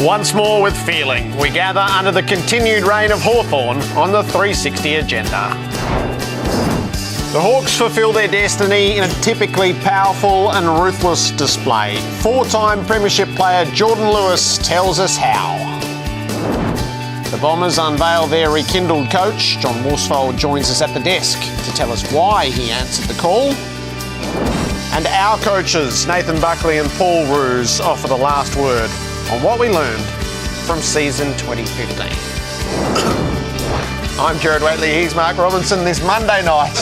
Once more with feeling, we gather under the continued reign of Hawthorn on the 360 agenda. The Hawks fulfil their destiny in a typically powerful and ruthless display. Four-time premiership player Jordan Lewis tells us how. The Bombers unveil their rekindled coach. John Worsfold joins us at the desk to tell us why he answered the call. And our coaches, Nathan Buckley and Paul Roos, offer the last word on what we learned from season 2015. I'm Jared Waitley, he's Mark Robinson. This Monday night,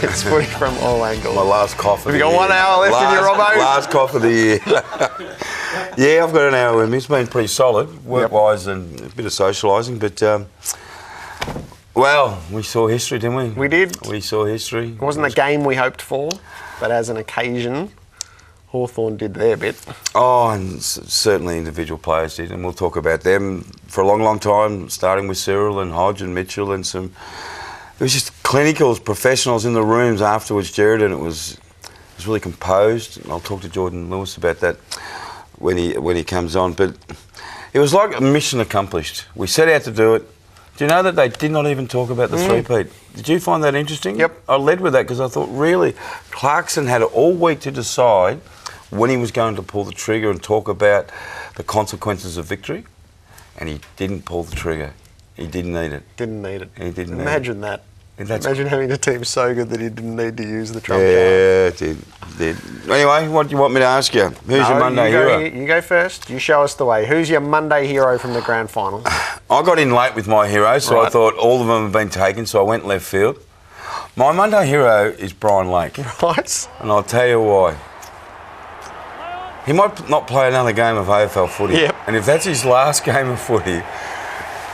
it's footy from all angles. My last cough of the year. Have you got 1 hour left in your Robbo? Last cough of the year. Yeah, I've got an hour with me. It's been pretty solid, work-wise and a bit of socialising, but, well, we saw history, didn't we? We did. We saw history. It wasn't the game we hoped for, but as an occasion, Hawthorn did their bit. Oh, and certainly individual players did, and we'll talk about them for a long, long time, starting with Cyril and Hodge and Mitchell and some... It was just clinicals, professionals in the rooms afterwards, Jared, and it was really composed. And I'll talk to Jordan Lewis about that when he comes on. But it was like a mission accomplished. We set out to do it. Do you know that they did not even talk about the three-peat? Did you find that interesting? Yep. I led with that because I thought, really, Clarkson had all week to decide when he was going to pull the trigger and talk about the consequences of victory, and he didn't pull the trigger. He didn't need it. Didn't need it. He didn't Imagine that. That's Imagine having a team so good that he didn't need to use the trump card. Yeah, it did. Anyway, what do you want me to ask you? Who's your Monday hero? You go first. You show us the way. Who's your Monday hero from the grand final? I got in late with my heroes, so I thought all of them have been taken, so I went left field. My Monday hero is Brian Lake. Right. And I'll tell you why. He might not play another game of AFL footy. Yep. And if that's his last game of footy,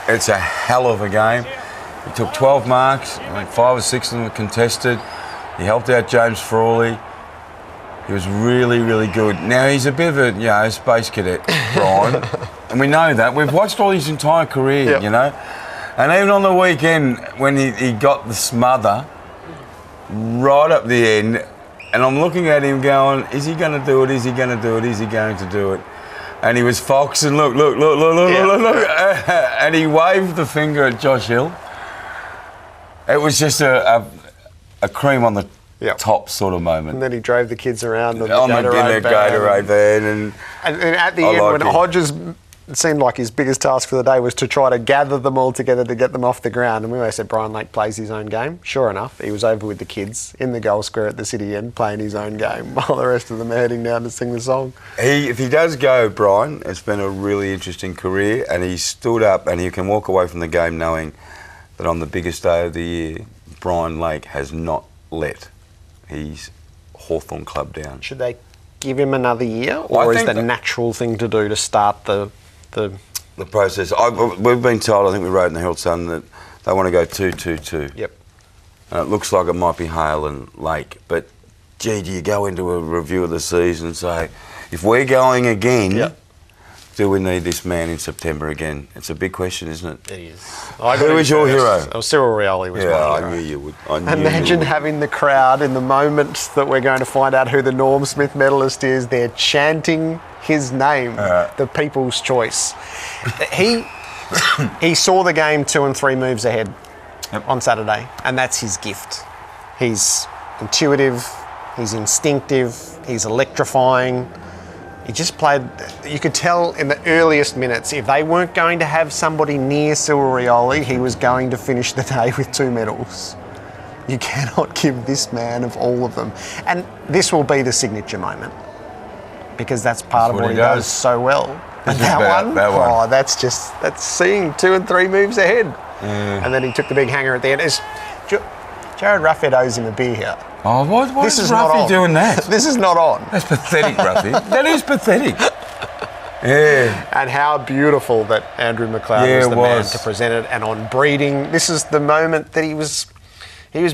it's a hell of a game. He took 12 marks, I think 5 or 6 of them were contested. He helped out James Frawley. He was really, really good. Now, he's a bit of a, space cadet, Brian. And we know that. We've watched all his entire career, you know. And even on the weekend, when he got the smother right up the end, and I'm looking at him going, is he going to do it? Is he going to do it? Is he going to do it? And he was foxing, look. And he waved the finger at Josh Hill. It was just a cream on the top sort of moment. And then he drove the kids around on the Gatorade van. And at the end, when Hodges... It seemed like his biggest task for the day was to try to gather them all together to get them off the ground. And we always said Brian Lake plays his own game. Sure enough, he was over with the kids in the goal square at the city end playing his own game while the rest of them are heading down to sing the song. If he does go, Brian, it's been a really interesting career, and he stood up and he can walk away from the game knowing that on the biggest day of the year, Brian Lake has not let his Hawthorn club down. Should they give him another year, or is the natural thing to do to start the process? We've been told, I think we wrote in the Herald Sun, that they want to go 2-2-2. Yep. And it looks like it might be Hale and Lake. But, gee, do you go into a review of the season and say, if we're going again, do we need this man in September again? It's a big question, isn't it? It is. Who is your hero? Oh, Cyril Rioli was my hero. I knew you would. Imagine having the crowd in the moment that we're going to find out who the Norm Smith medalist is. They're chanting his name, the People's Choice. He saw the game 2 and 3 moves ahead on Saturday, and that's his gift. He's intuitive, he's instinctive, he's electrifying. He just played, you could tell in the earliest minutes, if they weren't going to have somebody near Cyril Rioli, he was going to finish the day with 2 medals. You cannot give this man of all of them. And this will be the signature moment, because that's part of what he does so well. And that one, that's seeing 2 and 3 moves ahead. And then he took the big hanger at the end. Jared Ruffhead owes him a beer here. Oh, why is Ruffy doing that? This is not on. That's pathetic, Ruffy. That is pathetic. Yeah. And how beautiful that Andrew McLeod was the man to present it. And on breeding, this is the moment that he was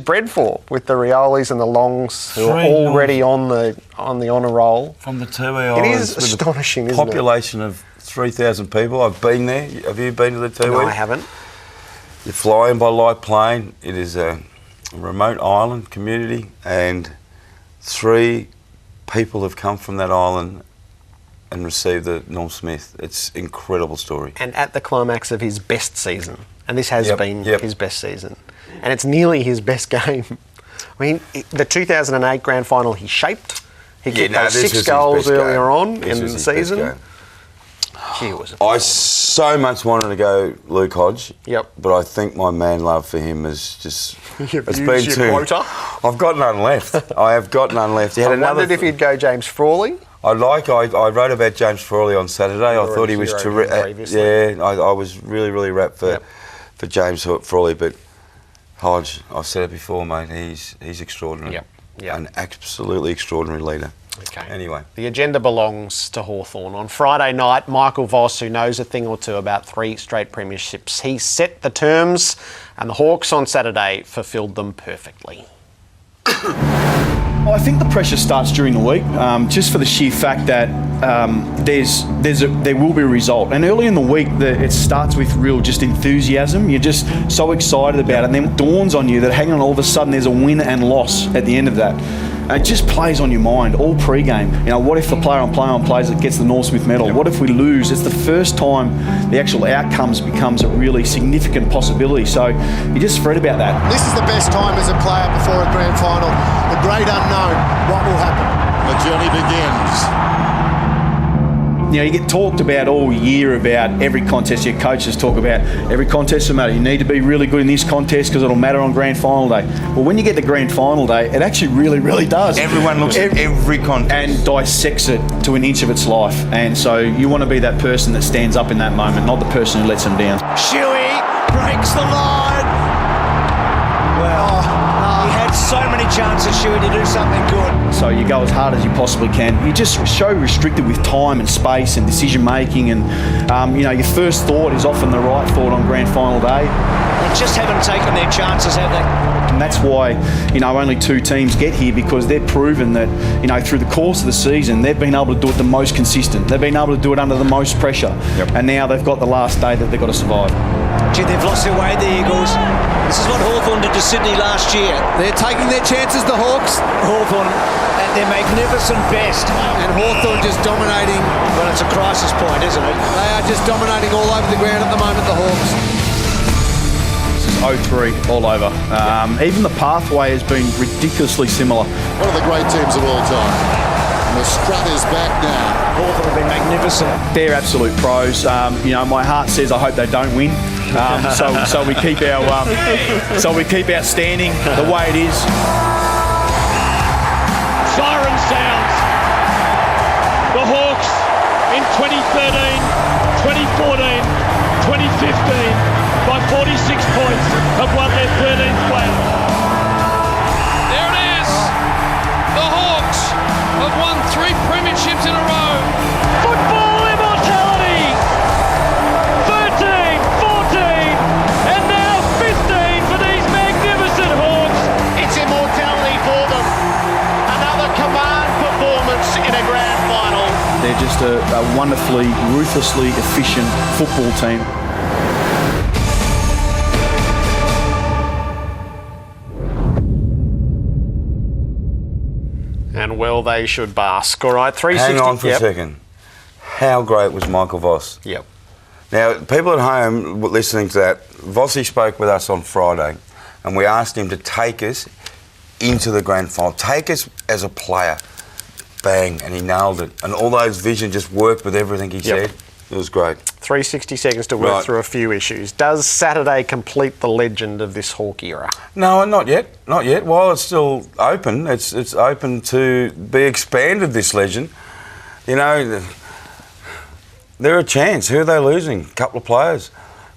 bred for, with the Riolis and the Longs, who are already on the honour roll. From the Tiwi It is astonishing, isn't it? Population of 3,000 people. I've been there. Have you been to the Tiwi? No, I haven't. You fly in by light plane. It is a remote island community, and 3 people have come from that island and receive the Norm Smith. It's an incredible story. And at the climax of his best season, and this has been Yep. his best season, and it's nearly his best game. I mean, the 2008 grand final he shaped. He kicked those 6 goals earlier on in the season. Gee, it was I so much wanted to go Luke Hodge. Yep. But I think my man love for him is just... You've it's used been your too... quota. I've got none left. I have got none left. He had I wondered if he'd go James Frawley. I wrote about James Frawley on Saturday. I thought he was terrific. Yeah, I was really wrapped for James Frawley, but Hodge, I've said it before, mate. He's extraordinary. Yep. An absolutely extraordinary leader. Okay. Anyway. The agenda belongs to Hawthorn. On Friday night, Michael Voss, who knows a thing or two about 3 straight premierships, he set the terms, and the Hawks on Saturday fulfilled them perfectly. Well, I think the pressure starts during the week, just for the sheer fact that there will be a result. And early in the week, it starts with real just enthusiasm. You're just so excited about it, and then it dawns on you that, hang on, all of a sudden there's a win and loss at the end of that. And it just plays on your mind all pre-game. You know, what if the player on plays that gets the Norm Smith medal? What if we lose? It's the first time the actual outcomes becomes a really significant possibility. So you just fret about that. This is the best time as a player before a grand final. The great unknown. What will happen? The journey begins. You know, you get talked about all year about every contest. Your coaches talk about every contest will matter. You need to be really good in this contest because it'll matter on grand final day. Well, when you get to grand final day, it actually really does. Everyone looks at every contest and dissects it to an inch of its life. And so you want to be that person that stands up in that moment, not the person who lets them down. Shuey breaks the line. Well, he had so many chances, Shuey, to do something good. So you go as hard as you possibly can. You just so restricted with time and space and decision making, and you know, your first thought is often the right thought on grand final day. They just haven't taken their chances, have they? And that's why, you know, only 2 teams get here, because they've proven that, you know, through the course of the season, they've been able to do it the most consistent. They've been able to do it under the most pressure. And now they've got the last day that they've got to survive. Gee, they've lost their way, the Eagles. This is what Hawthorn did to Sydney last year. They're taking their chances, the Hawks. Hawthorn at their magnificent best. And Hawthorn just dominating. Well, it's a crisis point, isn't it? They are just dominating all over the ground at the moment, the Hawks. 0-3 all over. Even the pathway has been ridiculously similar. One of the great teams of all time. And the strut is back now. Hawthorn have been magnificent. They're absolute pros. You know, my heart says I hope they don't win. So we keep our standing the way it is. Siren sounds. The Hawks in 2013, 2014, 2015 by 46 points have won their 13th flag. There it is. The Hawks have won 3 premierships in a row. Football immortality. 13, 14, and now 15 for these magnificent Hawks. It's immortality for them. Another command performance in a grand final. They're just a wonderfully, ruthlessly efficient football team. And well, they should bask. All right, 360. Hang on for a second. How great was Michael Voss? Yep. Now, people at home listening to that, Vossi spoke with us on Friday, and we asked him to take us into the grand final. Take us as a player. Bang, and he nailed it. And all those visions just worked with everything he said. It was great. 360 seconds to work through a few issues. Does Saturday complete the legend of this Hawk era? No, not yet. Not yet. While it's still open, it's open to be expanded, this legend. You know, they're a chance. Who are they losing? A couple of players.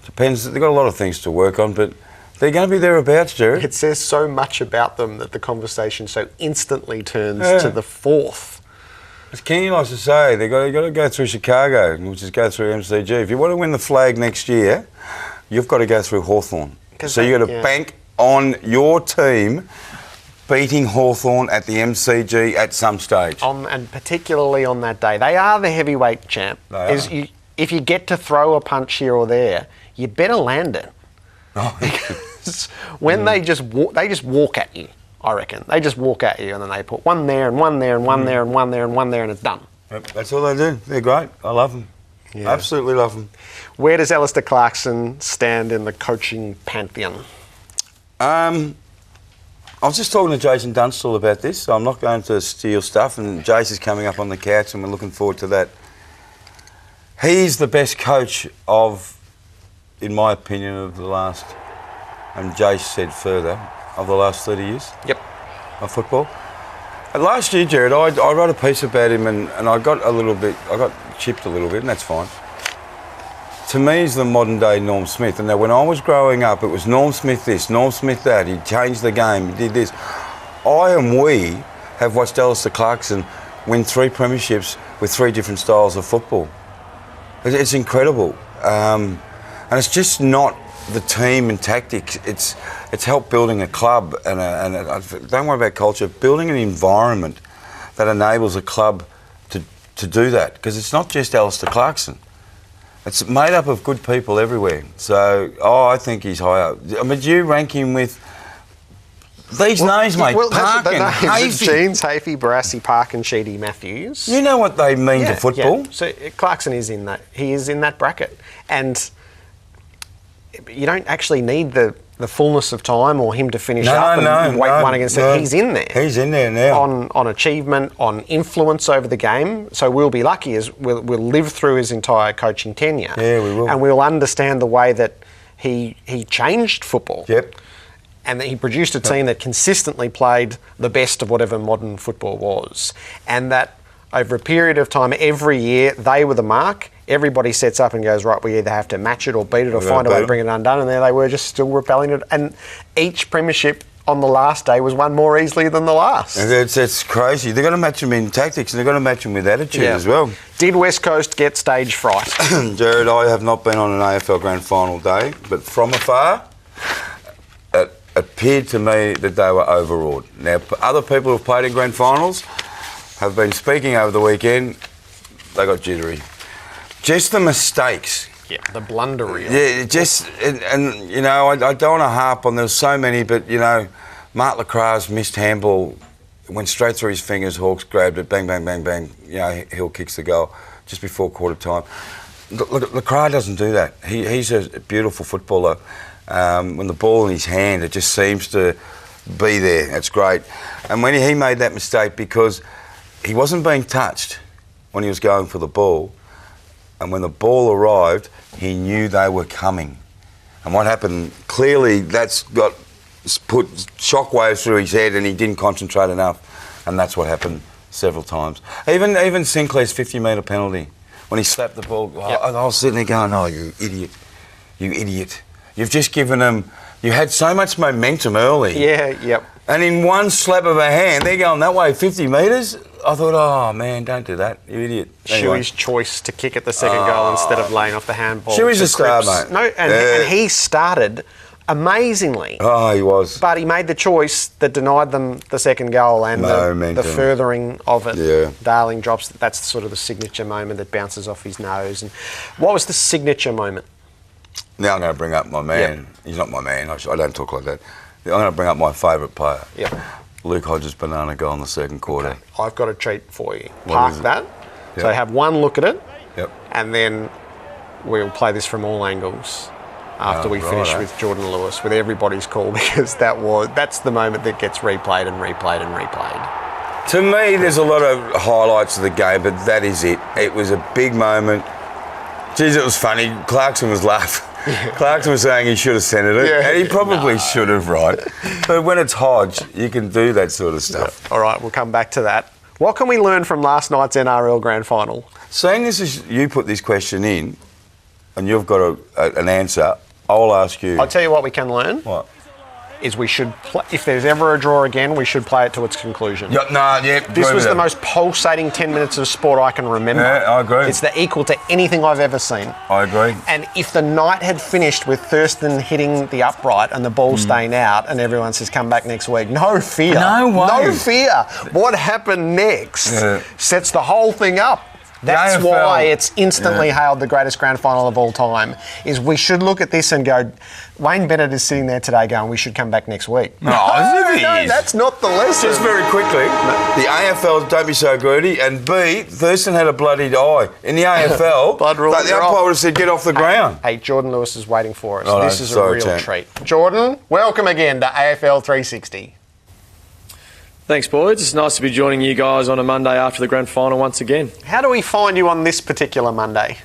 Depends. They've got a lot of things to work on, but they're going to be thereabouts, Jared. It says so much about them that the conversation so instantly turns to the 4th. As Kenny likes to say, they've got to go through Chicago, which is go through MCG. If you want to win the flag next year, you've got to go through Hawthorn. So you've got to bank on your team beating Hawthorn at the MCG at some stage. And particularly on that day. They are the heavyweight champ. If you get to throw a punch here or there, you better land it. Because when they just walk at you, I reckon. They just walk at you and then they put one there and one there and one there and one there and one there and it's done. Yep, that's all they do. They're great. I love them. Yeah. Absolutely love them. Where does Alistair Clarkson stand in the coaching pantheon? I was just talking to Jason Dunstall about this, so I'm not going to steal stuff, and Jace is coming up on the couch and we're looking forward to that. He's the best coach in my opinion, of the last, and Jace said further, of the last 30 years. Yep. Of football. Last year, Jared, I wrote a piece about him and I got chipped a little bit, and that's fine. To me, he's the modern day Norm Smith. And now when I was growing up, it was Norm Smith this, Norm Smith that. He changed the game, he did this. We have watched Alistair Clarkson win 3 premierships with 3 different styles of football. It's incredible. And it's just not the team and tactics. It's helped building a club and don't worry about culture, building an environment that enables a club to do that. Because it's not just Alistair Clarkson. It's made up of good people everywhere. So, I think he's higher. I mean, do you rank him with these names, mate? Parkin, Hafey. Jeans, Hafey, Barassi, Parkin, Sheedy, Matthews. You know what they mean to football. Yeah. So Clarkson is in that. He is in that bracket. And you don't actually need the fullness of time or him to finish up and wait one against it. He's in there. He's in there now. On achievement, on influence over the game. So we'll be lucky as we'll live through his entire coaching tenure. Yeah, we will. And we'll understand the way that he changed football. Yep. And that he produced a team that consistently played the best of whatever modern football was. And that over a period of time, every year, they were the mark. Everybody sets up and goes, right, we either have to match it or beat it or find a way to bring it undone. And there they were, just still repelling it. And each premiership on the last day was won more easily than the last. It's crazy. They've got to match them in tactics and they've got to match them with attitude as well. Did West Coast get stage fright? Jared, I have not been on an AFL Grand Final day, but from afar, it appeared to me that they were overawed. Now, other people who've played in Grand Finals have been speaking over the weekend. They got jittery. Just the mistakes. Yeah, the blunder. Yeah, and you know, I don't want to harp on, there's so many, but, you know, Mark Lacra's missed handball, went straight through his fingers, Hawks grabbed it, bang, bang, bang, bang, you know, Hill kicks the goal just before quarter time. Lacra doesn't do that. He's a beautiful footballer. When the ball in his hand, it just seems to be there. That's great. And when he made that mistake, because he wasn't being touched when he was going for the ball, and when the ball arrived, he knew they were coming. And what happened, clearly that's got put shockwaves through his head and he didn't concentrate enough. And that's what happened several times. Even Sinclair's 50-metre penalty, when he slapped the ball, I was sitting there going, oh, you idiot, you idiot. You've just given them, you had so much momentum early. Yeah, yep. And in one slap of a hand, they're going that way 50 metres. I thought, oh man, don't do that, you idiot. Anyway. Shuey's choice to kick at the second goal instead of laying off the handball. Shuey's a star, mate. No, and he started amazingly. Oh, he was. But he made the choice that denied them the second goal and the furthering of it. Yeah. Darling drops, that's sort of the signature moment that bounces off his nose. And what was the signature moment? Now I'm going to bring up my man. Yep. He's not my man. I don't talk like that. I'm going to bring up my favourite player. Yep. Luke Hodges' banana goal in the second quarter. Okay. I've got a treat for you. What Park is it? that. Yep. So have one look at it. Yep. And then we'll play this from all angles after we finish with Jordan Lewis, with everybody's call, because that's the moment that gets replayed and replayed and replayed. To me, there's a lot of highlights of the game, but that is it. It was a big moment. Jeez, it was funny. Clarkson was laughing. Yeah. Clarkson was saying he should have centred it, and he probably should have, right? But when it's Hodge, you can do that sort of stuff. Yep. All right, we'll come back to that. What can we learn from last night's NRL Grand Final? Seeing this as you put this question in, and you've got an answer, I'll ask you. I'll tell you what we can learn. What? Is we should, if there's ever a draw again, we should play it to its conclusion. This was the most pulsating 10 minutes of sport I can remember. Yeah, I agree. It's the equal to anything I've ever seen. I agree. And if the night had finished with Thurston hitting the upright and the ball staying out and everyone says come back next week, no fear. No way. No fear. What happened next sets the whole thing up. That's The AFL, why it's instantly hailed the greatest grand final of all time. Is we should look at this and go, Wayne Bennett is sitting there today going, we should come back next week. No, That's not the lesson. Just very quickly, the AFL, don't be so greedy, and B, Thurston had a bloodied eye. In the AFL, Blood rule, the you're umpire off. would have said, get off the ground. Hey, Jordan Lewis is waiting for us. Oh, no, this is a sorry, real champ. treat. Jordan, welcome again to AFL 360. Thanks, boys. It's nice to be joining you guys on a Monday after the grand final once again. How do we find you on this particular Monday?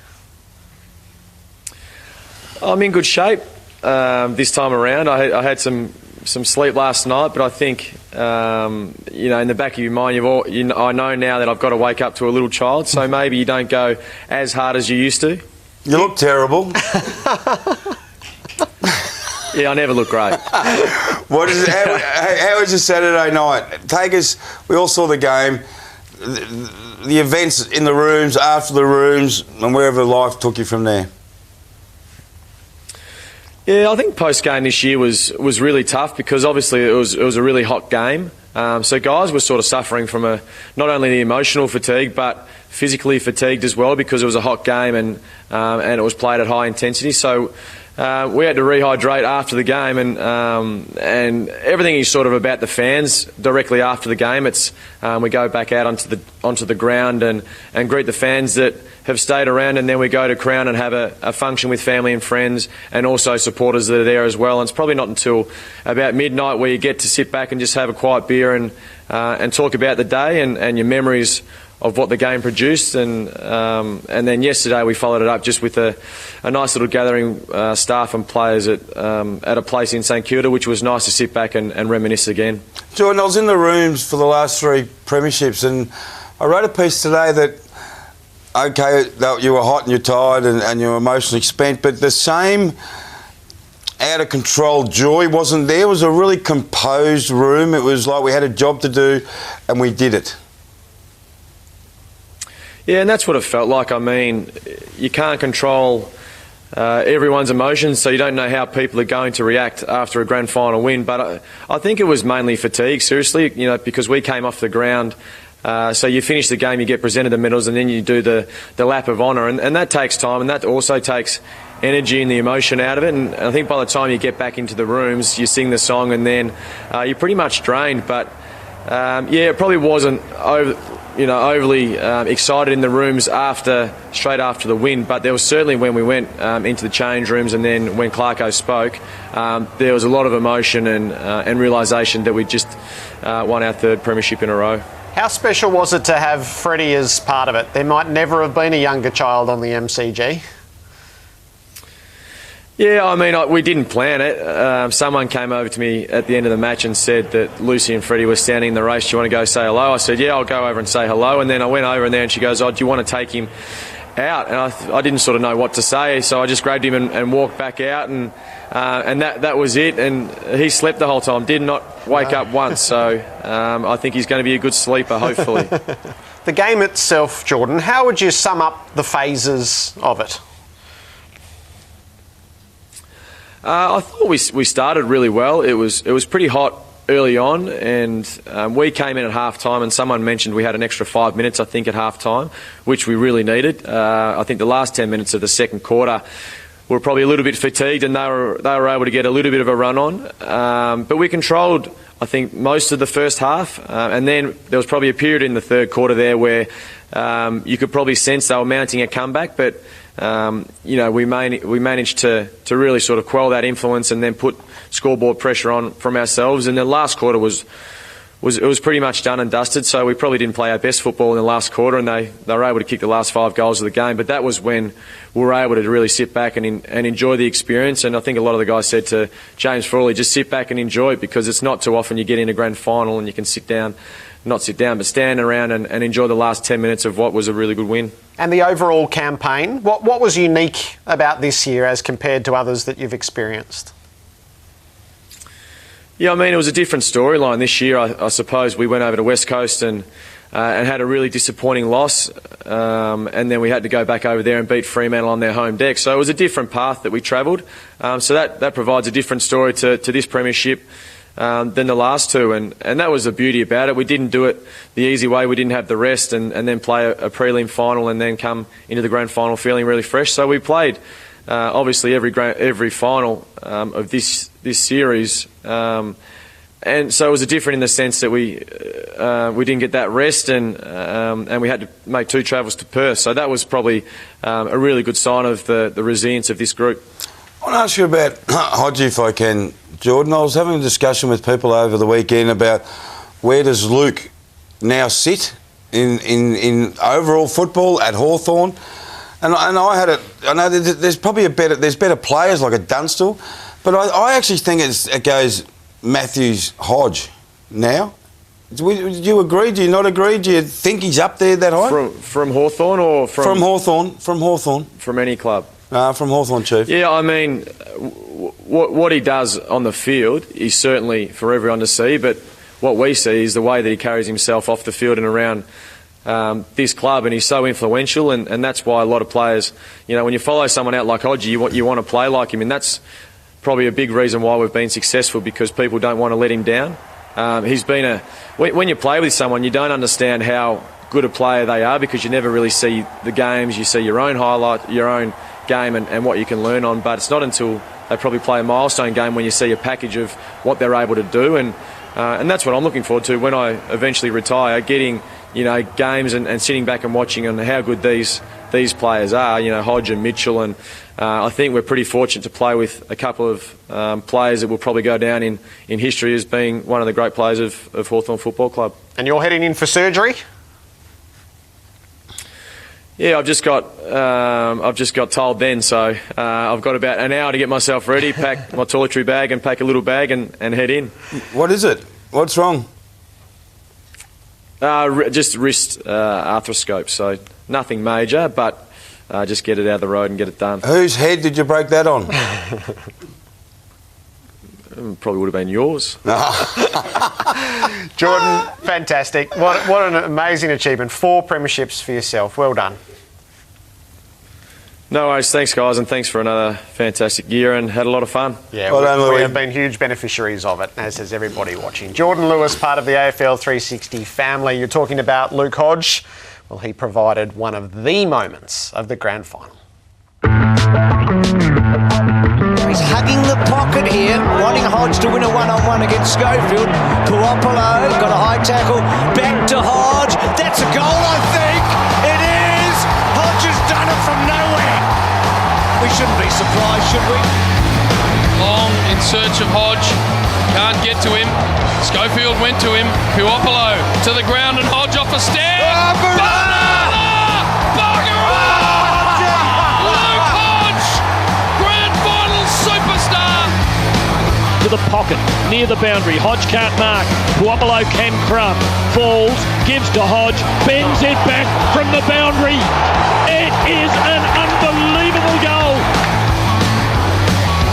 I'm in good shape this time around. I had some sleep last night, but I think in the back of your mind, I know now that I've got to wake up to a little child, so maybe you don't go as hard as you used to. You look terrible. Yeah, I never look great. How was your Saturday night? Take us. We all saw the game, the events in the rooms, after the rooms, and wherever life took you from there. Yeah, I think post-game this year was really tough because obviously it was a really hot game. So guys were sort of suffering from not only the emotional fatigue but physically fatigued as well because it was a hot game and it was played at high intensity. So we had to rehydrate after the game and everything is sort of about the fans directly after the game. It's we go back out onto the ground and greet the fans that have stayed around, and then we go to Crown and have a function with family and friends and also supporters that are there as well. And it's probably not until about midnight where you get to sit back and just have a quiet beer and talk about the day and your memories of what the game produced. And then yesterday we followed it up just with a nice little gathering staff and players at a place in St Kilda, which was nice to sit back and reminisce again. Jordan, I was in the rooms for the last 3 premierships, and I wrote a piece today that that you were hot and you're tired and you're emotionally spent, but the same out-of-control joy wasn't there. It was a really composed room. It was like we had a job to do and we did it. Yeah, and that's what it felt like. I mean, you can't control everyone's emotions, so you don't know how people are going to react after a grand final win. But I think it was mainly fatigue, seriously, because we came off the ground. So you finish the game, you get presented the medals, and then you do the lap of honour. And that takes time, and that also takes energy and the emotion out of it. And I think by the time you get back into the rooms, you sing the song, and then you're pretty much drained. But, it probably wasn't overly excited in the rooms straight after the win. But there was certainly when we went into the change rooms and then when Clarko spoke, there was a lot of emotion and realisation that we just won our 3rd premiership in a row. How special was it to have Freddie as part of it? There might never have been a younger child on the MCG. Yeah, I mean, we didn't plan it. Someone came over to me at the end of the match and said that Lucy and Freddie were standing in the race. Do you want to go say hello? I said, yeah, I'll go over and say hello. And then I went over and there and she goes, oh, do you want to take him out? And I didn't sort of know what to say, so I just grabbed him and walked back out, and that was it. And he slept the whole time, did not wake up once. So I think he's going to be a good sleeper, hopefully. The game itself, Jordan, how would you sum up the phases of it? I thought we started really well. It was pretty hot early on, and we came in at half-time, and someone mentioned we had an extra 5 minutes, I think, at half-time, which we really needed. I think the last 10 minutes of the second quarter were probably a little bit fatigued, and they were able to get a little bit of a run on. But we controlled, I think, most of the first half, and then there was probably a period in the third quarter there where you could probably sense they were mounting a comeback, but we managed to really sort of quell that influence and then put scoreboard pressure on from ourselves. And the last quarter was pretty much done and dusted, so we probably didn't play our best football in the last quarter, and they were able to kick the last 5 goals of the game. But that was when we were able to really sit back and enjoy the experience. And I think a lot of the guys said to James Frawley, just sit back and enjoy it, because it's not too often you get in a grand final and you can but stand around and enjoy the last 10 minutes of what was a really good win. And the overall campaign, what was unique about this year as compared to others that you've experienced? Yeah, I mean, it was a different storyline this year. I suppose we went over to West Coast and had a really disappointing loss, and then we had to go back over there and beat Fremantle on their home deck. So it was a different path that we travelled. So that provides a different story to this premiership. than the last two, and that was the beauty about it. We didn't do it the easy way. We didn't have the rest and then play a prelim final and then come into the grand final feeling really fresh. So we played obviously every final of this series, and so it was different in the sense that we didn't get that rest and we had to make 2 travels to Perth. So that was probably a really good sign of the resilience of this group. I want to ask you about Hodgie, if I can, Jordan. I was having a discussion with people over the weekend about where does Luke now sit in overall football at Hawthorn, and I had I know there's probably better players like a Dunstall, but I actually think it goes Matthews Hodge now. Do you agree? Do you not agree? Do you think he's up there that high? From Hawthorn or from Hawthorn? From Hawthorn. From any club. From Hawthorn, Chief. Yeah, I mean, what he does on the field is certainly for everyone to see, but what we see is the way that he carries himself off the field and around this club, and he's so influential, and that's why a lot of players, when you follow someone out like Hodgie, you want to play like him, and that's probably a big reason why we've been successful, because people don't want to let him down. He's been when you play with someone, you don't understand how good a player they are because you never really see the games. You see your own highlight, your own game and what you can learn on, but it's not until they probably play a milestone game when you see a package of what they're able to do, and that's what I'm looking forward to when I eventually retire, getting games and sitting back and watching on how good these players are, Hodge and Mitchell, and I think we're pretty fortunate to play with a couple of players that will probably go down in history as being one of the great players of Hawthorn Football Club. And you're heading in for surgery? Yeah, I've just got told then, so I've got about an hour to get myself ready, pack my toiletry bag and pack a little bag and head in. What is it? What's wrong? Just wrist arthroscope, so nothing major, but just get it out of the road and get it done. Whose head did you break that on? Probably would have been yours. Jordan, fantastic. What an amazing achievement. 4 premierships for yourself. Well done. No worries. Thanks, guys, and thanks for another fantastic year, and had a lot of fun. Yeah, we have been huge beneficiaries of it, as has everybody watching. Jordan Lewis, part of the AFL 360 family. You're talking about Luke Hodge. Well, he provided one of the moments of the grand final. He's hugging the pocket here, wanting Hodge to win a one-on-one against Schofield. Puopolo got a high tackle, back to Hodge. That's a goal, I think. It is. Hodge has done it from nowhere. We shouldn't be surprised, should we? Long in search of Hodge. Can't get to him. Schofield went to him. Puopolo to the ground and Hodge off a stair. Banana! Bugger! Luke Hodge! Grand final superstar! To the pocket, near the boundary. Hodge can't mark. Puopolo can crumb. Falls, gives to Hodge, bends it back from the boundary. It is an unbelievable goal.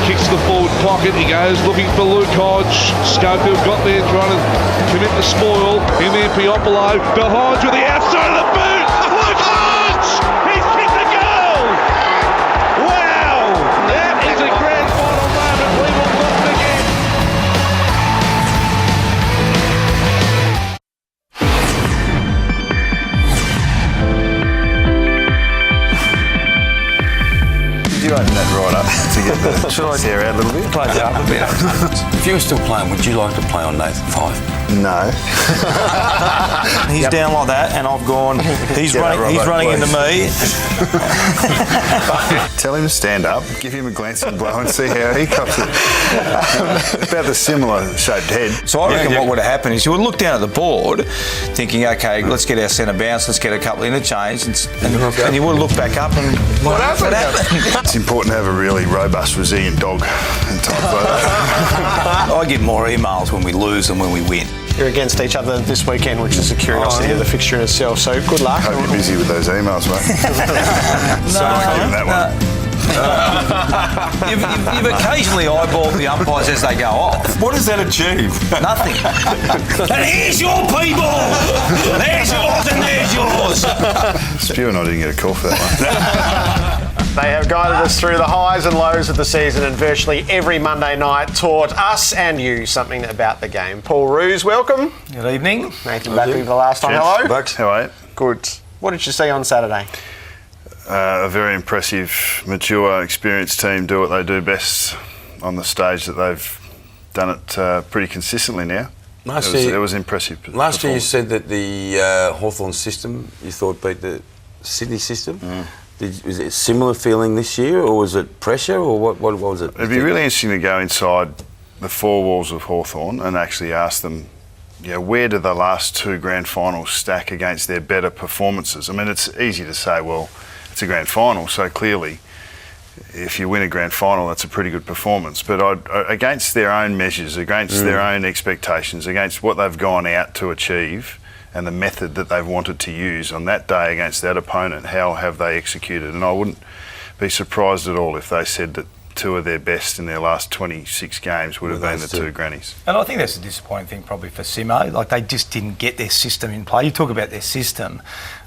Kicks the forward pocket, he goes looking for Luke Hodge. Schofield got there trying to commit the spoil. In there, Puopolo to Hodge with the outside of the boot. Luke Hodge! He's kicked the goal! Wow! That is a grand final moment. We will look again. Did you open that right up to get the hair out a little bit? Close it up a bit. If you were still playing, would you like to play on Nathan 5? No. He's down like that, and I've gone. He's running into me. Tell him to stand up, give him a glancing blow, and see how he comes it. About the similar shaped head. So I reckon what would have happened is you would look down at the board, thinking, okay, let's get our centre bounce, let's get a couple of interchanges, and you would have looked back up and what happened? It's important to have a really robust, resilient dog in times like that. I get more emails when we lose than when we win. You're against each other this weekend, which is a curiosity of the fixture in itself. So good luck. I hope you're busy with those emails, mate. You've occasionally eyeballed the umpires as they go off. What does that achieve? Nothing. And here's your people! There's yours and there's yours! Spew and I didn't get a call for that one. They have guided us through the highs and lows of the season and virtually every Monday night taught us and you something about the game. Paul Roos, welcome. Good evening. Nathan Buckley for the last time. Hello. Bucks, how are you? Good. What did you see on Saturday? A very impressive, mature, experienced team do what they do best on the stage that they've done it pretty consistently now. It was impressive. Last year you said that the Hawthorn system you thought beat the Sydney system. Was it a similar feeling this year, or was it pressure, or what was it? It'd be really interesting to go inside the four walls of Hawthorn and actually ask them, where do the last two grand finals stack against their better performances? I mean, it's easy to say, well, it's a grand final, so clearly if you win a grand final, that's a pretty good performance. But against their own measures, against their own expectations, against what they've gone out to achieve and the method that they've wanted to use on that day against that opponent, how have they executed? And I wouldn't be surprised at all if they said that two of their best in their last 26 games would have been the two grannies. And I think that's a disappointing thing probably for Simo. Like, they just didn't get their system in play. You talk about their system.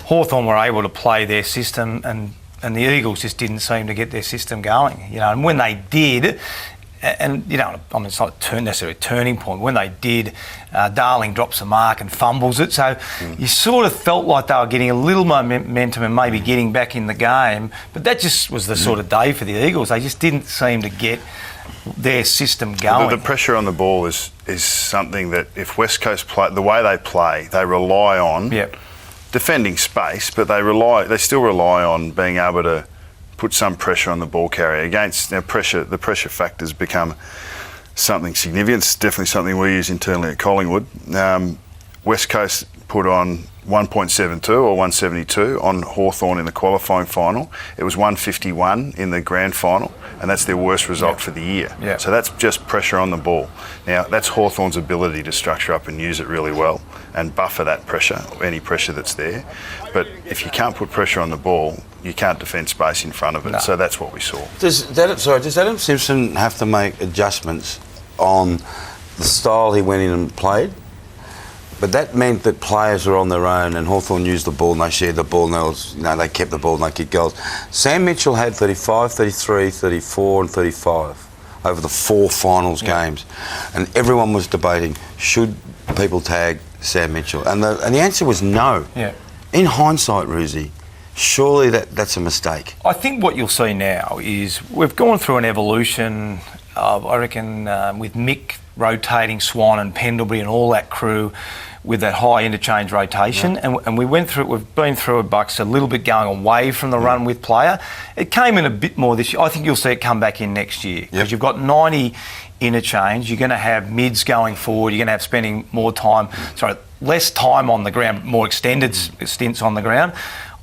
Hawthorn were able to play their system and the Eagles just didn't seem to get their system going. And when they did, and it's not necessarily a turning point. When they did, Darling drops the mark and fumbles it. So you sort of felt like they were getting a little momentum and maybe getting back in the game. But that just was the sort of day for the Eagles. They just didn't seem to get their system going. The pressure on the ball is something that if West Coast play, the way they play, they rely on defending space, but they still rely on being able to put some pressure on the ball carrier. Against the pressure factors become something significant. It's definitely something we use internally at Collingwood. West Coast put on 1.72 or 172 on Hawthorn in the qualifying final. It was 151 in the grand final, and that's their worst result for the year. So that's just pressure on the ball. Now, that's Hawthorn's ability to structure up and use it really well and buffer that pressure, any pressure that's there. But if you can't put pressure on the ball, you can't defend space in front of it. So that's what we saw. Does Adam Simpson have to make adjustments on the style he went in and played? But that meant that players were on their own, and Hawthorn used the ball and they shared the ball, and they kept the ball and they kicked goals. Sam Mitchell had 35, 33, 34 and 35 over the four finals games. And everyone was debating, should people tag Sam Mitchell? And the answer was no. In hindsight, Roosie, surely that's a mistake. I think what you'll see now is we've gone through an evolution of, I reckon, with Mick rotating Swan and Pendlebury and all that crew with that high interchange rotation, and we've been through a Bucks a little bit going away from the run with player. It came in a bit more this year. I think you'll see it come back in next year because you've got 90 interchange. You're going to have mids going forward. You're going to have spending less time on the ground, more extended stints on the ground.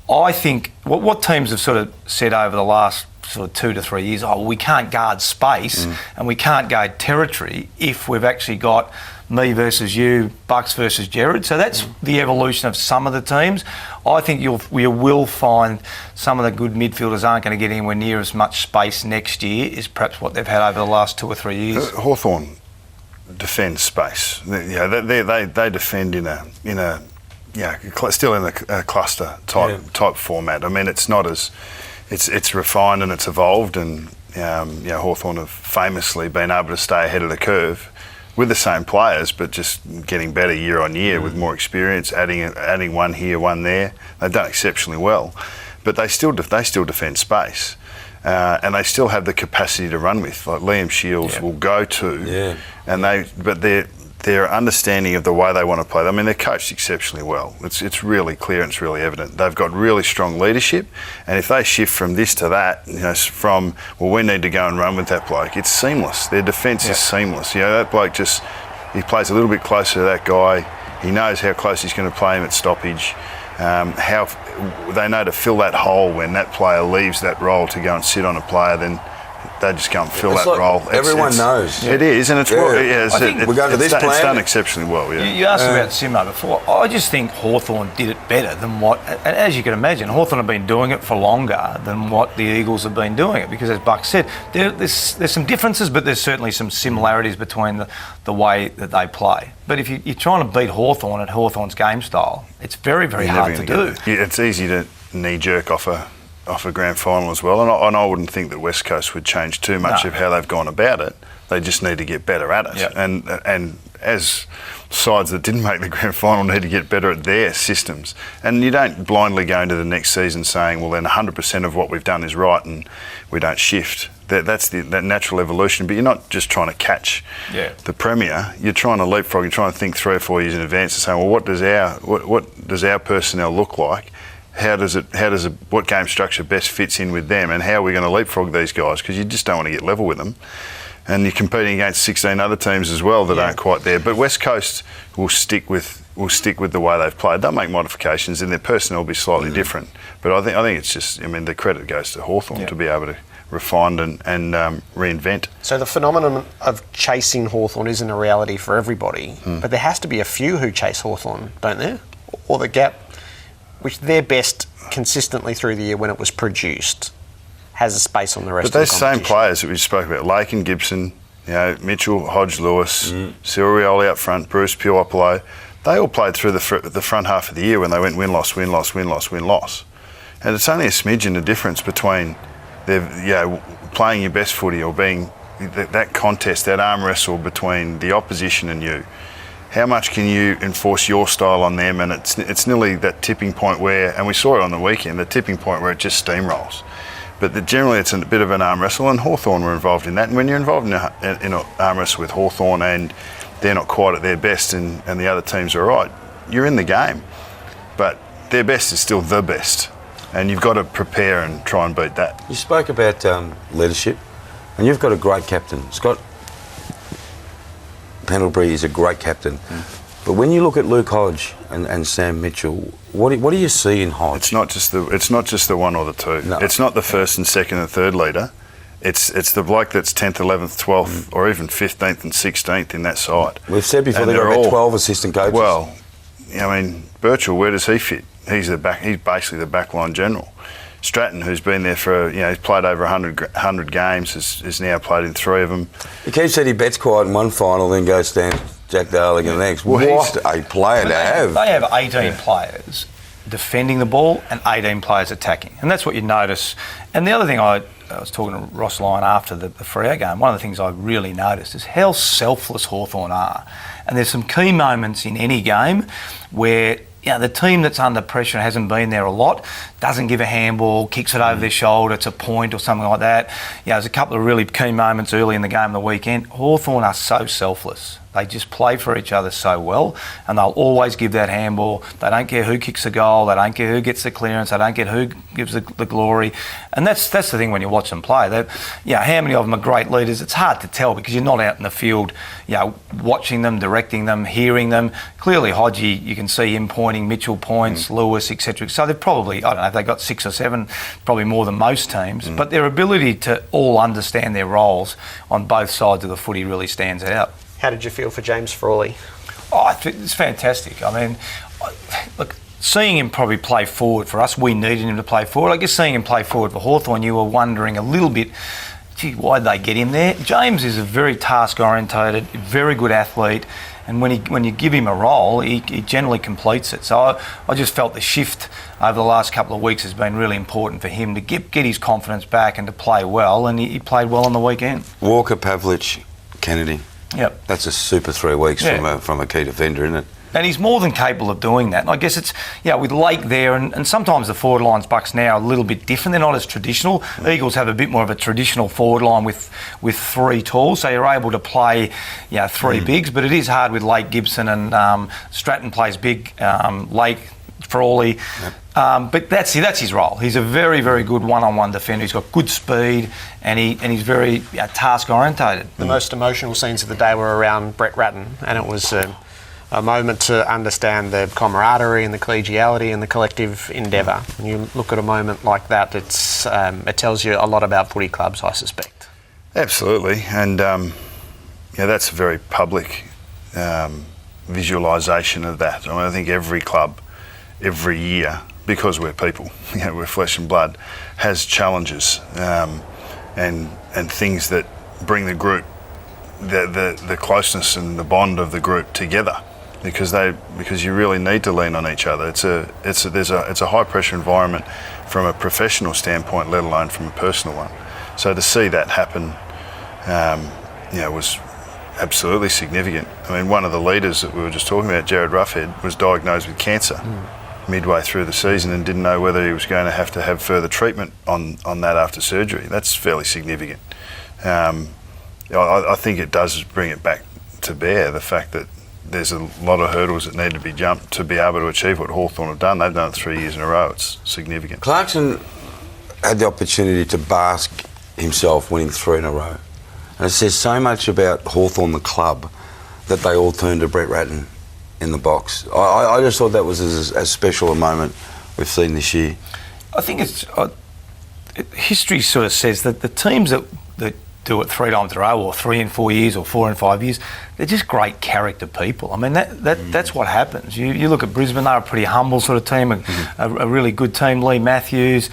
I think what teams have sort of said over the last sort of 2 to 3 years, we can't guard space and we can't guard territory if we've actually got me versus you, Bucks versus Gerard. So that's the evolution of some of the teams. I think we will find some of the good midfielders aren't going to get anywhere near as much space next year as perhaps what they've had over the last 2 or 3 years. Hawthorn defends space. They defend in a still in a cluster type format. I mean, it's not as it's refined and it's evolved, and Hawthorn have famously been able to stay ahead of the curve with the same players, but just getting better year on year with more experience, adding one here, one there. They've done exceptionally well, but they still defend space, and they still have the capacity to run with. Like Liam Shields will go to, and their understanding of the way they want to play. I mean, they're coached exceptionally well. It's really clear and it's really evident. They've got really strong leadership, and if they shift from this to that, we need to go and run with that bloke, it's seamless. Their defence is seamless. That bloke he plays a little bit closer to that guy. He knows how close he's going to play him at stoppage. How they know to fill that hole when that player leaves that role to go and sit on a player, then they just go and fill that role. Everyone knows. It is, and it's done exceptionally well. You asked about Simo before. I just think Hawthorn did it better than what, and as you can imagine, Hawthorn have been doing it for longer than what the Eagles have been doing it, because as Buck said, there's some differences, but there's certainly some similarities between the way that they play. But if you're trying to beat Hawthorn at Hawthorn's game style, it's very, very hard to do. It's easy to knee-jerk off off a grand final as well, and I wouldn't think that West Coast would change too much of how they've gone about it. They just need to get better at it, and as sides that didn't make the grand final need to get better at their systems. And you don't blindly go into the next season saying, well, then 100% of what we've done is right and we don't shift. That's that natural evolution. But you're not just trying to catch the Premier. You're trying to leapfrog. You're trying to think 3 or 4 years in advance and say, well, what does our personnel look like? What game structure best fits in with them, and how are we going to leapfrog these guys? Because you just don't want to get level with them. And you're competing against 16 other teams as well that aren't quite there. But West Coast will stick with the way they've played. They'll make modifications, and their personnel will be slightly different. But I think it's just, the credit goes to Hawthorn to be able to refine and reinvent. So the phenomenon of chasing Hawthorn isn't a reality for everybody, but there has to be a few who chase Hawthorn, don't there? Or the gap, which they're best consistently through the year when it was produced, has a space on the rest of the competition. But those same players that we spoke about, Lake and Gibson, Mitchell, Hodge, Lewis, Cyril Rioli up front, Bruce Puopolo, they all played through the front half of the year when they went win-loss, win-loss, win-loss, win-loss. And it's only a smidgen of difference between playing your best footy or being that contest, that arm wrestle between the opposition and you. How much can you enforce your style on them? And it's nearly that tipping point where, and we saw it on the weekend, the tipping point where it just steamrolls. But generally it's a bit of an arm wrestle, and Hawthorn were involved in that. And when you're involved in an arm wrestle with Hawthorn and they're not quite at their best and the other teams are right, you're in the game. But their best is still the best. And you've got to prepare and try and beat that. You spoke about leadership, and you've got a great captain. Scott Pendlebury is a great captain. But when you look at Luke Hodge and Sam Mitchell, what do you see in Hodge? It's not just the one or the two. No. It's not the first and second and third leader. It's the bloke that's 10th, 11th, 12th, or even 15th and 16th in that side. We've said before they've got 12 assistant coaches. Well, Birchall, where does he fit? He's basically the backline general. Stratton, who's been there for, he's played over 100 games, has now played in 3 of them. He keeps saying he bets quiet in one final, then goes stand Jack Darling in the next. What a player to have. They have 18 players defending the ball and 18 players attacking. And that's what you notice. And the other thing I was talking to Ross Lyon after the Freo game, one of the things I really noticed is how selfless Hawthorn are. And there's some key moments in any game where the team that's under pressure and hasn't been there a lot doesn't give a handball, kicks it over their shoulder, it's a point or something like that. There's a couple of really key moments early in the game on the weekend. Hawthorn are so selfless. They just play for each other so well, and they'll always give that handball. They don't care who kicks the goal. They don't care who gets the clearance. They don't care who gives the glory. And that's the thing when you watch them play. How many of them are great leaders? It's hard to tell because you're not out in the field, watching them, directing them, hearing them. Clearly, Hodgie, you can see him pointing, Mitchell points, Lewis, etc. So they've probably, I don't know, if they've got 6 or 7, probably more than most teams. But their ability to all understand their roles on both sides of the footy really stands out. How did you feel for James Frawley? It's fantastic. I mean, look, seeing him probably play forward for us, we needed him to play forward. I guess seeing him play forward for Hawthorn, you were wondering a little bit, why'd they get him there? James is a very task-orientated, very good athlete, and when you give him a role, he generally completes it. So I just felt the shift over the last couple of weeks has been really important for him to get his confidence back and to play well, and he played well on the weekend. Walker, Pavlich, Kennedy. Yep. That's a super 3 weeks from a key defender, isn't it? And he's more than capable of doing that. And I guess it's, with Lake there, and sometimes the forward line's Bucks now are a little bit different. They're not as traditional. Eagles have a bit more of a traditional forward line with 3 talls, so you're able to play 3 bigs, but it is hard with Lake, Gibson, and Stratton plays big, Lake, Frawley. Yep. But that's his role. He's a very, very good one-on-one defender. He's got good speed, and he's very task-orientated. The most emotional scenes of the day were around Brett Ratton, and it was a moment to understand the camaraderie and the collegiality and the collective endeavour. When you look at a moment like that, it tells you a lot about footy clubs, I suspect. Absolutely, and that's a very public visualisation of that. I think every club, every year, because we're people, we're flesh and blood, has challenges and things that bring the group, the closeness and the bond of the group together. because you really need to lean on each other. It's a high pressure environment from a professional standpoint, let alone from a personal one. So to see that happen, was absolutely significant. I mean, one of the leaders that we were just talking about, Jared Roughhead, was diagnosed with cancer midway through the season and didn't know whether he was going to have further treatment on that after surgery. That's fairly significant. I think it does bring it back to bear, the fact that there's a lot of hurdles that need to be jumped to be able to achieve what Hawthorn have done. They've done it 3 years in a row. It's significant. Clarkson had the opportunity to bask himself winning 3 in a row. And it says so much about Hawthorn, the club, that they all turned to Brett Ratton in the box. I just thought that was as special a moment we've seen this year. I think history sort of says that the teams that do it 3 times in a row, or 3 in 4 years, or 4 in 5 years, they're just great character people. I mean, that's what happens. You look at Brisbane; they're a pretty humble sort of team, a really good team. Lee Matthews.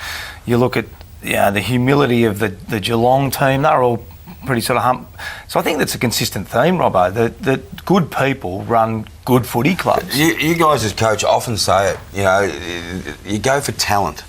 You look at the humility of the Geelong team; they're all pretty sort of So I think that's a consistent theme, Robbo. That good people run good footy clubs. You guys as coach often say it. You go for talent,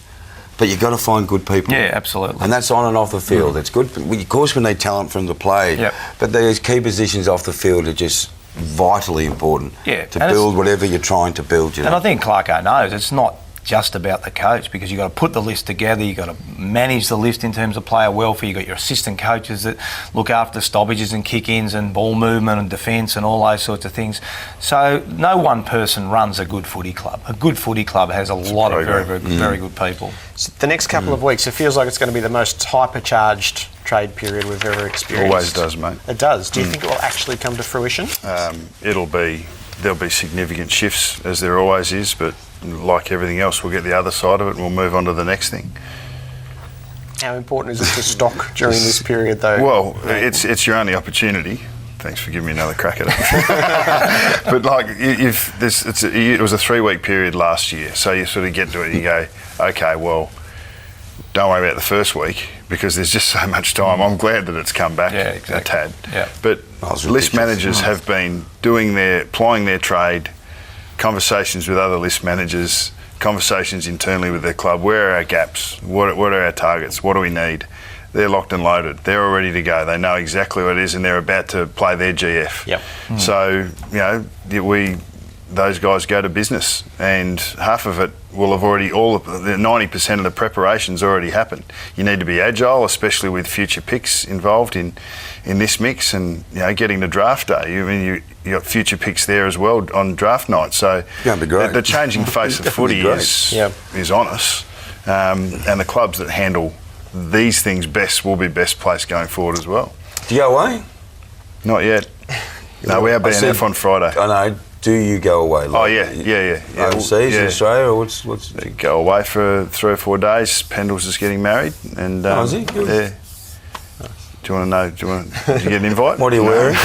but you've got to find good people. Yeah, absolutely. And that's on and off the field. It's good. Of course, we need talent from the play, but these key positions off the field are just vitally important to build whatever you're trying to build. And I think Clarko knows it's not just about the coach, because you've got to put the list together, you've got to manage the list in terms of player welfare, you've got your assistant coaches that look after stoppages and kick-ins and ball movement and defence and all those sorts of things. So no one person runs a good footy club. A good footy club has a lot of very good people. So the next couple of weeks, it feels like it's going to be the most hypercharged trade period we've ever experienced. Always does, mate. It does. Do you think it will actually come to fruition? There'll be significant shifts, as there always is, but like everything else, we'll get the other side of it and we'll move on to the next thing. How important is it to stock during this period, though? Well, it's your only opportunity. Thanks for giving me another crack at it. But like, it was a 3-week period last year, so you sort of get to it and you go, okay, well, don't worry about the first week because there's just so much time. I'm glad that it's come back a tad. Yeah. But list managers have been plying their trade, conversations with other list managers, conversations internally with their club. Where are our gaps? What are our targets? What do we need? They're locked and loaded. They're all ready to go. They know exactly what it is and they're about to play their GF. Yep. So, those guys go to business and half of it will have already, 90% of the preparation's already happened. You need to be agile, especially with future picks involved in this mix and, getting to draft day. You got future picks there as well on draft night. So the changing face of footy is on us. And the clubs that handle these things best will be best placed going forward as well. Do you go away? Not yet. No, we have BNF on Friday. I know. Do you go away? Overseas in Australia, or what's? Go away for 3 or 4 days. Pendles is getting married, and is he? Good. Yeah. Do you want to know? Did you get an invite? What are you wearing?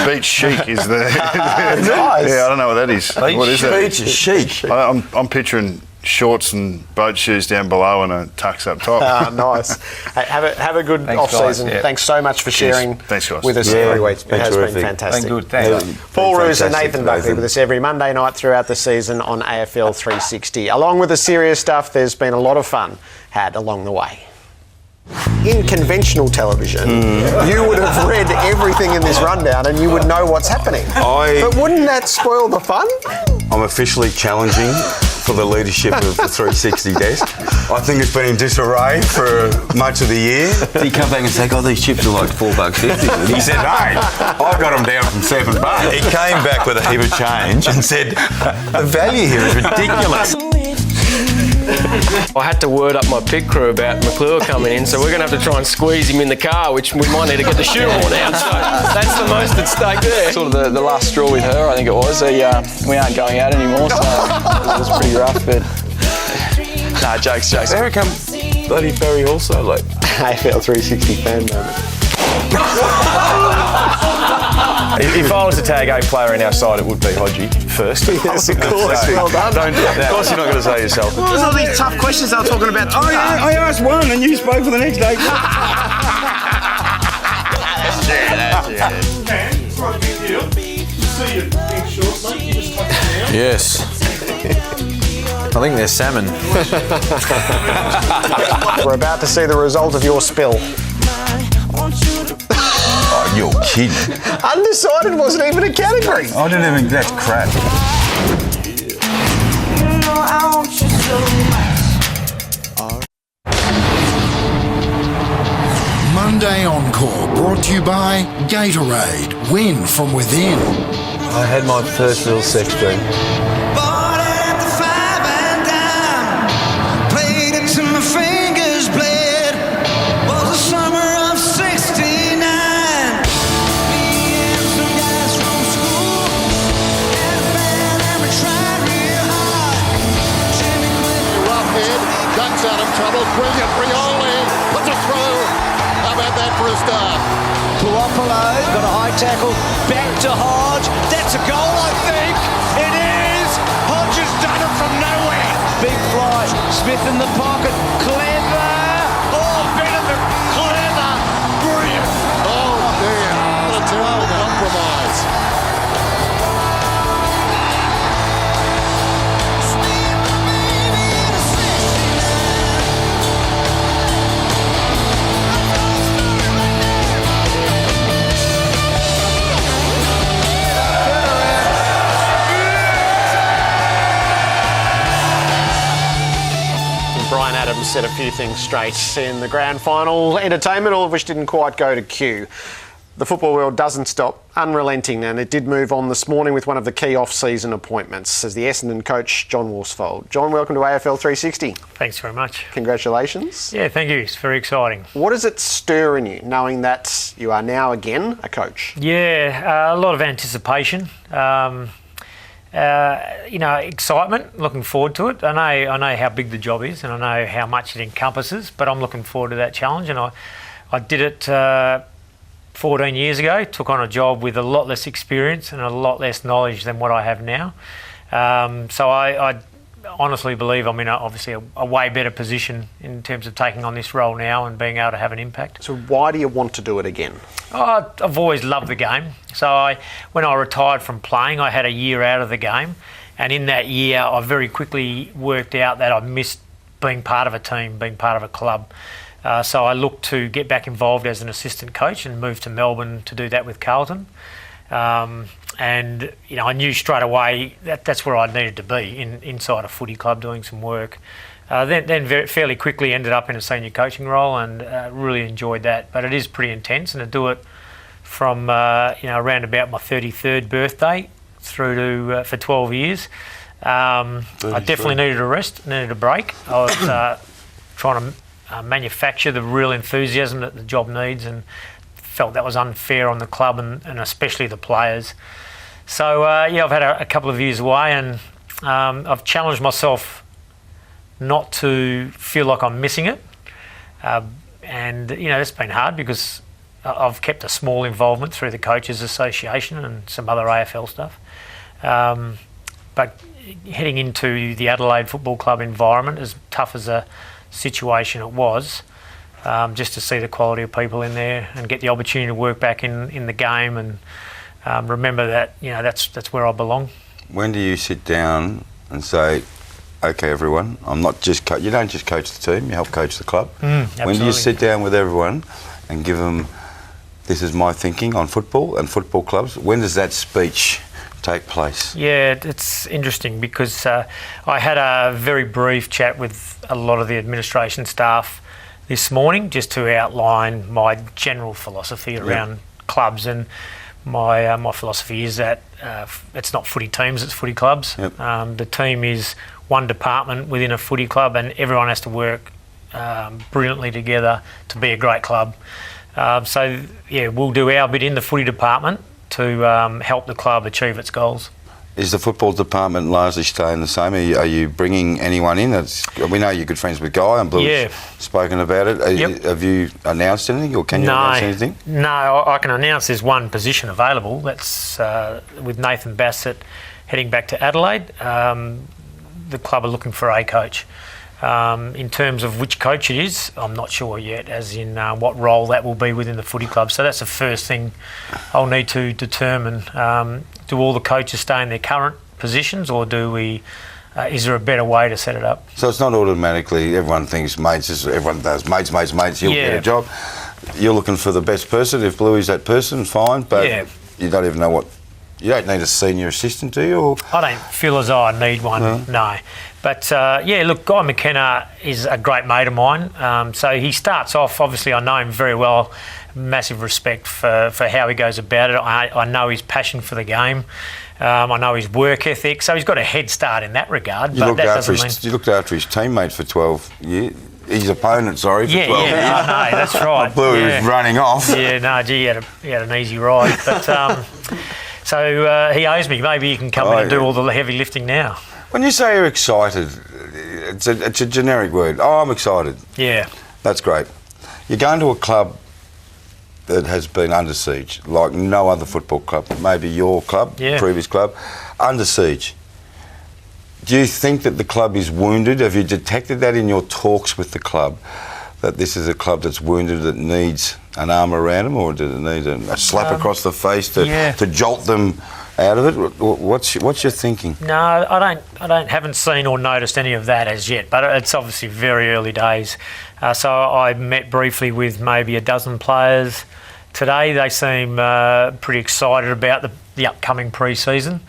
Beach chic is the. Nice. Yeah, I don't know what that is. What is that? Beach chic. I'm picturing shorts and boat shoes down below and a tux up top. Nice. Hey, have a good off-season. Yeah. Thanks so much for sharing with us every week. It has been fantastic. Been good, thanks. Paul Roos and Nathan Buckley with us every Monday night throughout the season on AFL 360. Along with the serious stuff, there's been a lot of fun had along the way. In conventional television, you would have read everything in this rundown and you would know what's happening. But wouldn't that spoil the fun? I'm officially challenging for the leadership of the 360 desk. I think it's been in disarray for much of the year. Did he come back and say, "God, these chips are like $4.50"? He said, "Hey, I got them down from $7." He came back with a heap of change and said, "The value here is ridiculous." I had to word up my pit crew about McClure coming in, so we're going to have to try and squeeze him in the car, which we might need to get the shoehorn out. So that's the most at stake there. Sort of the last straw with her, I think it was. We aren't going out anymore, so it was pretty rough. But nah, jokes. How come bloody Barry also like AFL 360 fan moment. If I was to tag a player in our side, it would be Hodgie first. Yes, of course. Well done. Of course, you're not going to say yourself. What was all these tough questions they were talking about? Oh, yeah, I asked one and you spoke for the next day. That's it. see your pink shorts, mate. You just tuck them down. Yes. I think they're salmon. We're about to see the result of your spill. Oh, you're kidding. Undecided wasn't even a category. I didn't even think that's crap. Monday Encore, brought to you by Gatorade. Win from within. I had my first little sex dream. Out of trouble, brilliant, Rioli puts it through. How about that for a start? Puopolo got a high tackle, back to Hodge. That's a goal, I think. It is. Hodge has done it from nowhere. Big fly, Smith in the pocket, clever. Oh, Benedict, clever, brilliant. Oh dear, what a terrible compromise. Brian Adams set a few things straight in the grand final entertainment, all of which didn't quite go to cue. The football world doesn't stop, unrelenting, and it did move on this morning with one of the key off-season appointments as the Essendon coach, John Worsfold. John, welcome to AFL 360. Thanks very much. Congratulations. Yeah, thank you. It's very exciting. What does it stir in you, knowing that you are now again a coach? Yeah, a lot of anticipation. Excitement, looking forward to it. I know how big the job is and I know how much it encompasses, but I'm looking forward to that challenge. And I did it 14 years ago, took on a job with a lot less experience and a lot less knowledge than what I have now. So I honestly believe I'm in obviously a way better position in terms of taking on this role now and being able to have an impact. So why do you want to do it again? I've always loved the game. So when I retired from playing, I had a year out of the game. And in that year, I very quickly worked out that I missed being part of a team, being part of a club. So I looked to get back involved as an assistant coach and moved to Melbourne to do that with Carlton. And I knew straight away that's where I needed to be, inside a footy club doing some work. Then fairly quickly ended up in a senior coaching role and really enjoyed that. But it is pretty intense, and to do it from around about my 33rd birthday through to for 12 years, I definitely needed a rest, needed a break. I was trying to manufacture the real enthusiasm that the job needs, and felt that was unfair on the club and especially the players. So I've had a couple of years away, and I've challenged myself not to feel like I'm missing it. And it's been hard because I've kept a small involvement through the Coaches Association and some other AFL stuff. But heading into the Adelaide Football Club environment, as tough as a situation it was, just to see the quality of people in there and get the opportunity to work back in the game and remember that that's where I belong. When do you sit down and say, okay, everyone, I'm not just you don't just coach the team, you help coach the club. When do you sit down with everyone and give them, this is my thinking on football and football clubs? When does that speech take place? Yeah, it's interesting because I had a very brief chat with a lot of the administration staff this morning just to outline my general philosophy around clubs, and my philosophy is that it's not footy teams, it's footy clubs. The team is one department within a footy club, and everyone has to work brilliantly together to be a great club. We'll do our bit in the footy department to help the club achieve its goals. Is the football department largely staying the same? Are you bringing anyone in? We know you're good friends with Guy and Blue's spoken about it. Have you announced anything, or can you announce anything? No, I can announce there's one position available. That's with Nathan Bassett heading back to Adelaide. The club are looking for a coach. In terms of which coach it is, I'm not sure yet, as in what role that will be within the footy club. So that's the first thing I'll need to determine. Do all the coaches stay in their current positions, or do we? Is there a better way to set it up? So it's not automatically everyone thinks mates. Everyone does mates. He'll get a job. You're looking for the best person. If Bluey's that person, fine. But you don't even know what. You don't need a senior assistant, do you? Or? I don't feel as though I need one. No. But look, Guy McKenna is a great mate of mine. So he starts off. Obviously, I know him very well. Massive respect for how he goes about it. I know his passion for the game. I know his work ethic, so he's got a head start in that regard. You looked after his teammates for 12 years. His opponent, sorry, for 12 years. Yeah, I know, that's right. Blue was running off. Yeah, no, gee, he had an easy ride. But so he owes me. Maybe he can come in and do all the heavy lifting now. When you say you're excited, it's a generic word. Oh, I'm excited. Yeah. That's great. You're going to a club that has been under siege, like no other football club, maybe your club, previous club, under siege. Do you think that the club is wounded? Have you detected that in your talks with the club, that this is a club that's wounded, that needs an arm around them, or does it need a slap across the face to jolt them out of it? What's your thinking? No, I haven't seen or noticed any of that as yet, but it's obviously very early days. So I met briefly with maybe a dozen players today. They seem pretty excited about the upcoming pre-season.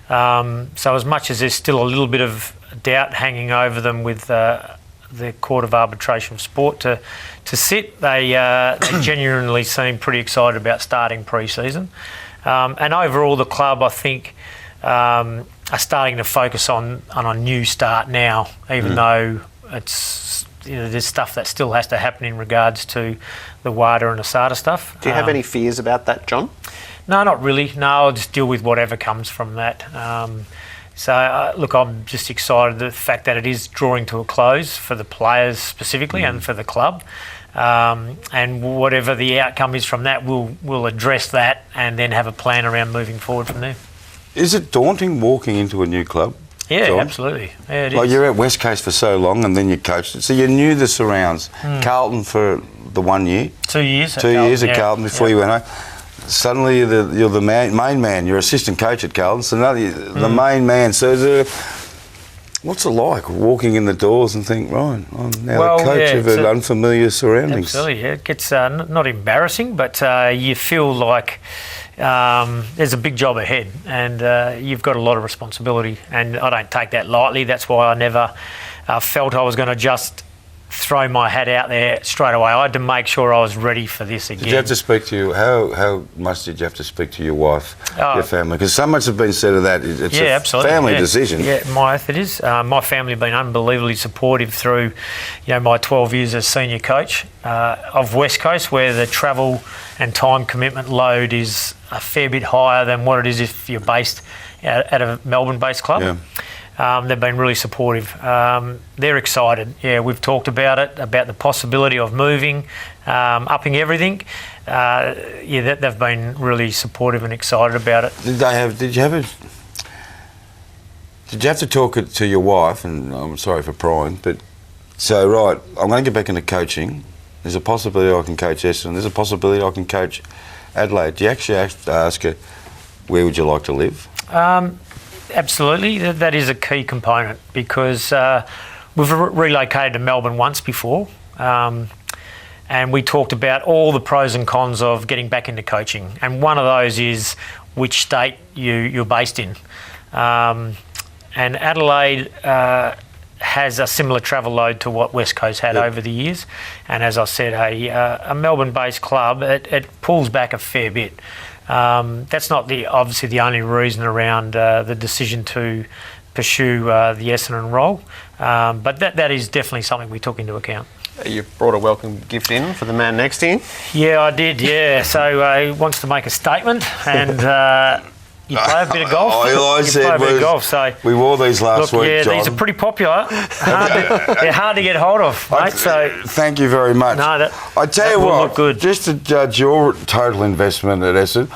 So as much as there's still a little bit of doubt hanging over them with the Court of Arbitration of Sport to sit, they genuinely seem pretty excited about starting pre-season. And overall, the club, I think, are starting to focus on a new start now, even though it's there's stuff that still has to happen in regards to the WADA and ASADA stuff. Do you have any fears about that, John? No, not really. No, I'll just deal with whatever comes from that. Look, I'm just excited the fact that it is drawing to a close for the players specifically and for the club. And whatever the outcome is from that, we'll address that and then have a plan around moving forward from there. Is it daunting walking into a new club? Yeah, John? Absolutely. Yeah, it like is. You're at West Coast for so long and then you coached it. So you knew the surrounds. Carlton for the 1 year. 2 years. 2 years at Carlton before you went home. Suddenly you're the main man. You're assistant coach at Carlton. So now you're the main man. So what's it like walking in the doors and think, right, I'm now the coach of an unfamiliar surroundings? Absolutely. It gets not embarrassing, but you feel like there's a big job ahead and you've got a lot of responsibility, and I don't take that lightly. That's why I never felt I was going to just throw my hat out there straight away. I had to make sure I was ready for this again. Did you have to speak to how much did you have to speak to your wife, your family? Because so much has been said of that. It's a family decision. Yeah, it is. My family have been unbelievably supportive through, my 12 years as senior coach of West Coast, where the travel and time commitment load is a fair bit higher than what it is if you're based at a Melbourne-based club. Yeah. They've been really supportive. They're excited. Yeah, we've talked about it, about the possibility of moving, upping everything. They've been really supportive and excited about it. Did you have to talk it to your wife? And I'm sorry for prying, but so right, I'm going to get back into coaching. There's a possibility I can coach Essendon. There's a possibility I can coach Adelaide. Do you actually have to ask her, where would you like to live? Absolutely, that is a key component because we've relocated to Melbourne once before, and we talked about all the pros and cons of getting back into coaching, and one of those is which state you're based in. And Adelaide has a similar travel load to what West Coast had over the years, and as I said, a Melbourne-based club, it pulls back a fair bit. That's not obviously the only reason around the decision to pursue the Essendon role, but that is definitely something we took into account. You brought a welcome gift in for the man next to you? Yeah, I did, yeah. So he wants to make a statement and you play a bit of golf. We wore these last week, yeah, John. These are pretty popular. They're hard to get hold of, mate. Thank you very much. No, I tell you what, just to judge your total investment at Essendon,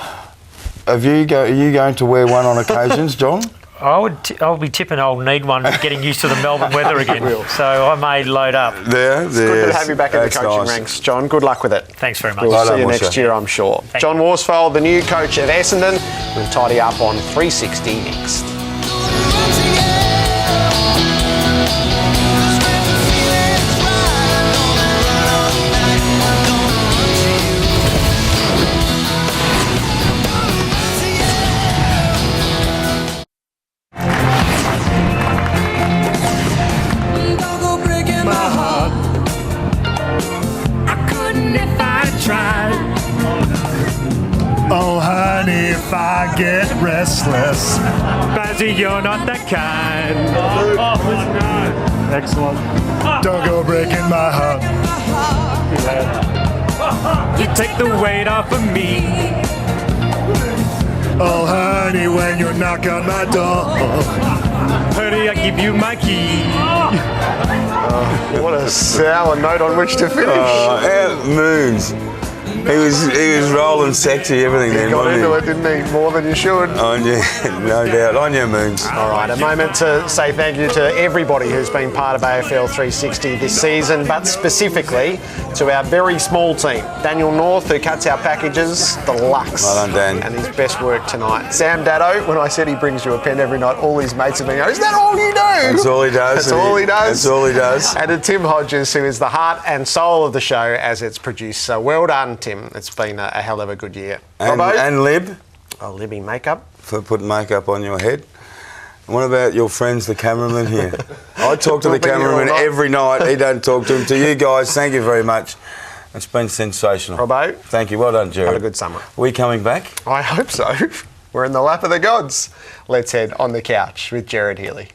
are you going to wear one on occasions, John? I'll be tipping I'll need one getting used to the Melbourne weather again. So I may load up. It's good to have you back in the coaching ranks, John. Good luck with it. Thanks very much. We'll see you next year, I'm sure. John Worsfold, the new coach at Essendon. We'll tidy up on 360 next. Oh, honey, if I get restless. Bazzy, you're not that kind. Excellent. Don't go breaking my heart. You take the weight off of me. Oh, honey, when you knock on my door. Honey, I give you my key. What a sour note on which to finish. Moons. He was rolling sexy, everything then, got wasn't into it, didn't he? More than you should. On you, no doubt. On your Moons. All right, a moment to say thank you to everybody who's been part of AFL 360 this season, but specifically to our very small team. Daniel North, who cuts our packages, the Lux. Well done, Dan. And his best work tonight. Sam Daddo, when I said he brings you a pen every night, all his mates have been going, is that all you do? That's all he does. That's all he does. That's all he does. And to Tim Hodges, who is the heart and soul of the show as its producer. Well done, Tim. It's been a hell of a good year. And Lib. Oh, Libby makeup. For putting makeup on your head. What about your friends, the cameraman here? I talk to the cameraman every night. He don't talk to him. To you guys, thank you very much. It's been sensational. Robbo. Thank you. Well done, Jared. Have a good summer. Are we coming back? I hope so. We're in the lap of the gods. Let's head on the couch with Jared Healy.